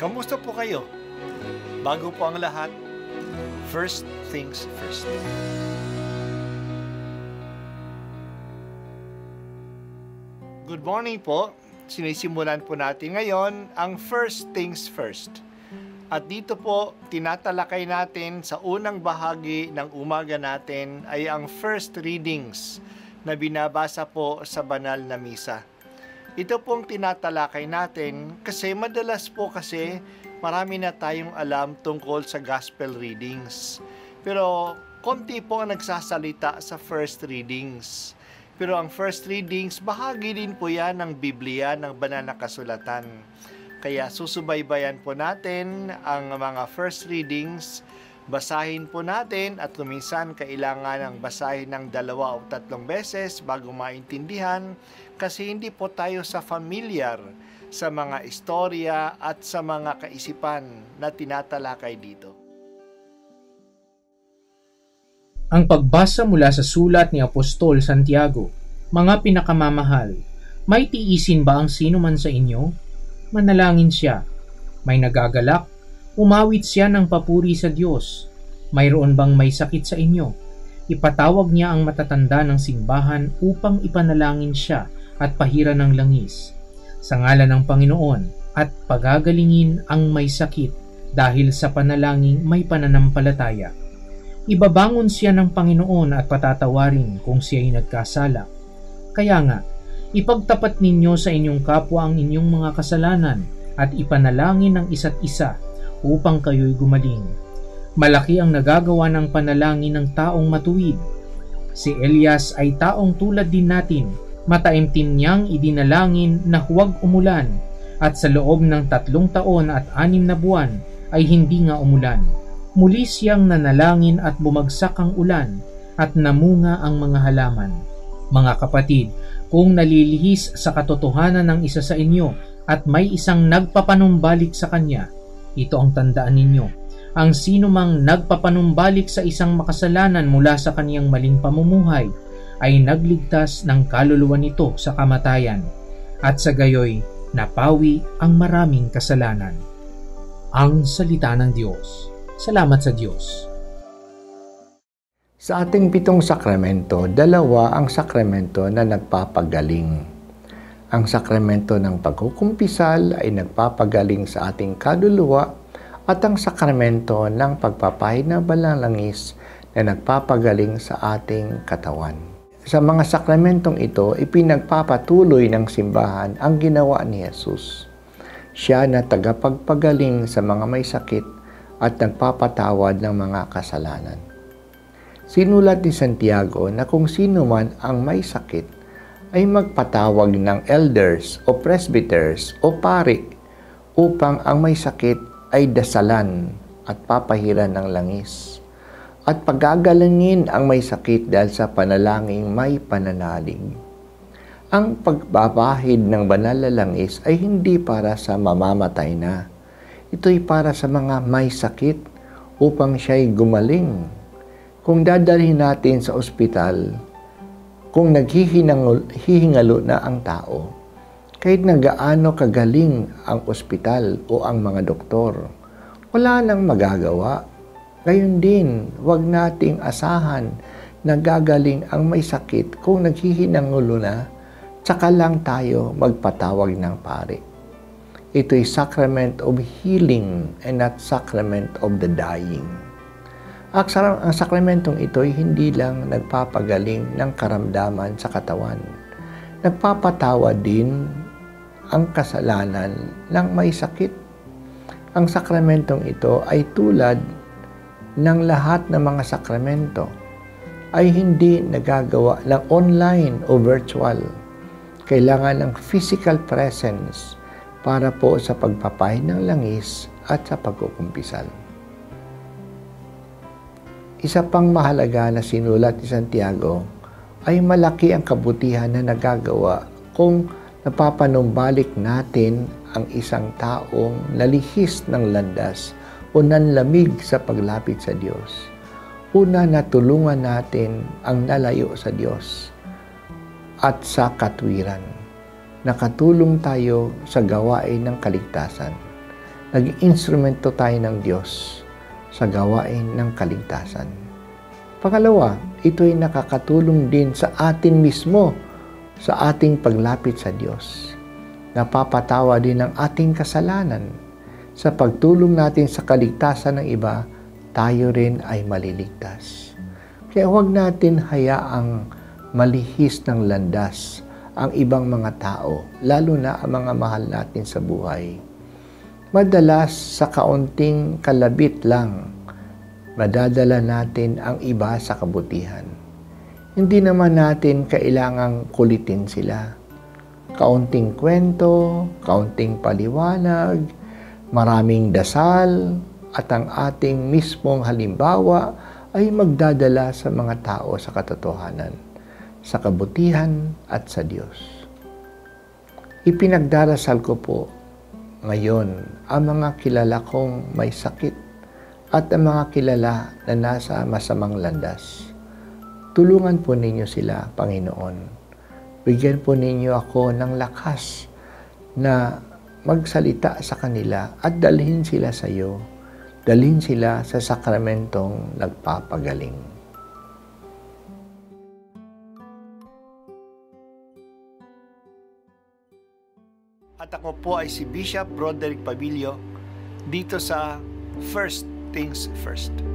Kamusta po kayo? Bago po ang lahat, first things first. Good morning po. Sinisimulan po natin ngayon ang first things first. At dito po, tinatalakay natin sa unang bahagi ng umaga natin ay ang first readings na binabasa po sa banal na misa. Ito pong tinatalakay natin kasi madalas po marami na tayong alam tungkol sa gospel readings. Pero konti po ang nagsasalita sa first readings. Pero ang first readings, bahagi din po yan ng Biblia, ng banal na kasulatan. Kaya susubaybayan po natin ang mga first readings, basahin po natin at kuminsan kailangan ng basahin ng 2 o 3 beses bago maintindihan kasi hindi po tayo familiar sa mga istorya at sa mga kaisipan na tinatalakay dito. Ang pagbasa mula sa sulat ni Apostol Santiago. Mga pinakamamahal, may tiisin ba ang sino man sa inyo? Manalangin siya. May nagagalak? Umawit siya ng papuri sa Diyos. Mayroon bang may sakit sa inyo? Ipatawag niya ang matatanda ng simbahan upang ipanalangin siya at pahira ng langis. Sa ngalan ng Panginoon at pagagalingin ang may sakit dahil sa panalangin may pananampalataya. Ibabangon siya ng Panginoon at patatawarin kung siya'y nagkasala. Kaya nga, ipagtapat ninyo sa inyong kapwa ang inyong mga kasalanan at ipanalangin ng isa't isa upang kayo'y gumaling. Malaki ang nagagawa ng panalangin ng taong matuwid. Si Elias ay taong tulad din natin, mataimtim niyang idinalangin na huwag umulan at sa loob ng 3 taon at 6 na buwan ay hindi nga umulan. Muli siyang nanalangin at bumagsak ang ulan at namunga ang mga halaman. Mga kapatid, kung nalilihis sa katotohanan ng isa sa inyo at may isang nagpapanumbalik sa kanya, ito ang tandaan ninyo. Ang sino mang nagpapanumbalik sa isang makasalanan mula sa kaniyang maling pamumuhay ay nagligtas ng kaluluwa nito sa kamatayan at sa gayoy napawi ang maraming kasalanan. Ang salita ng Diyos. Salamat sa Diyos. Sa ating 7 sakramento, 2 ang sakramento na nagpapagaling. Ang sakramento ng pagkukumpisal ay nagpapagaling sa ating kaluluwa at ang sakramento ng pagpapahid ng banalangis na nagpapagaling sa ating katawan. Sa mga sakramentong ito, ipinagpapatuloy ng simbahan ang ginawa ni Jesus. Siya na tagapagpagaling sa mga may sakit at nagpapatawad ng mga kasalanan. Sinulat ni Santiago na kung sino man ang may sakit ay magpatawag ng elders o presbyters o pari upang ang may sakit ay dasalan at papahiran ng langis at pagagalangin ang may sakit dahil sa panalangin may pananalig. Ang pagbabahid ng banal na langis ay hindi para sa mamamatay na. Ito'y para sa mga may sakit upang siya'y gumaling. Kung dadalhin natin sa ospital, kung naghihingalo na ang tao, kahit na gaano kagaling ang ospital o ang mga doktor, wala nang magagawa. Gayon din, huwag nating asahan na gagaling ang may sakit kung naghihinangulo na, tsaka lang tayo magpatawag ng pari. Ito'y sacrament of healing and not sacrament of the dying. Ang sakramentong ito'y hindi lang nagpapagaling ng karamdaman sa katawan. Nagpapatawad din ang kasalanan ng may sakit. Ang sakramentong ito ay tulad ng lahat ng mga sakramento ay hindi nagagawa ng online o virtual. Kailangan ng physical presence para po sa pagpapahid ng langis at sa pagkukumpisal. Isa pang mahalaga na sinulat ni Santiago ay malaki ang kabutihan na nagagawa kung napapanumbalik natin ang isang taong nalihis ng landas o nanlamig sa paglapit sa Diyos. Una, natulungan natin ang nalayo sa Diyos at sa katwiran. Nakatulong tayo sa gawain ng kaligtasan. Naging instrumento tayo ng Diyos sa gawain ng kaligtasan. Pangalawa, ito ay nakakatulong din sa atin mismo sa ating paglapit sa Diyos. Napapatawa din ang ating kasalanan. Sa pagtulong natin sa kaligtasan ng iba, tayo rin ay maliligtas. Kaya huwag natin hayaang malihis ng landas ang ibang mga tao, lalo na ang mga mahal natin sa buhay. Madalas sa kaunting kalabit lang, madadala natin ang iba sa kabutihan. Hindi naman natin kailangang kulitin sila. Kaunting kwento, kaunting paliwanag, maraming dasal, at ang ating mismong halimbawa ay magdadala sa mga tao sa katotohanan, sa kabutihan at sa Diyos. Ipinagdarasal ko po ngayon ang mga kilala kong may sakit at ang mga kilala na nasa masamang landas. Tulungan po ninyo sila, Panginoon. Bigyan po ninyo ako ng lakas na magsalita sa kanila at dalhin sila sa iyo. Dalhin sila sa sakramentong nagpapagaling. At ako po ay si Bishop Roderick Pabilio dito sa First Things First.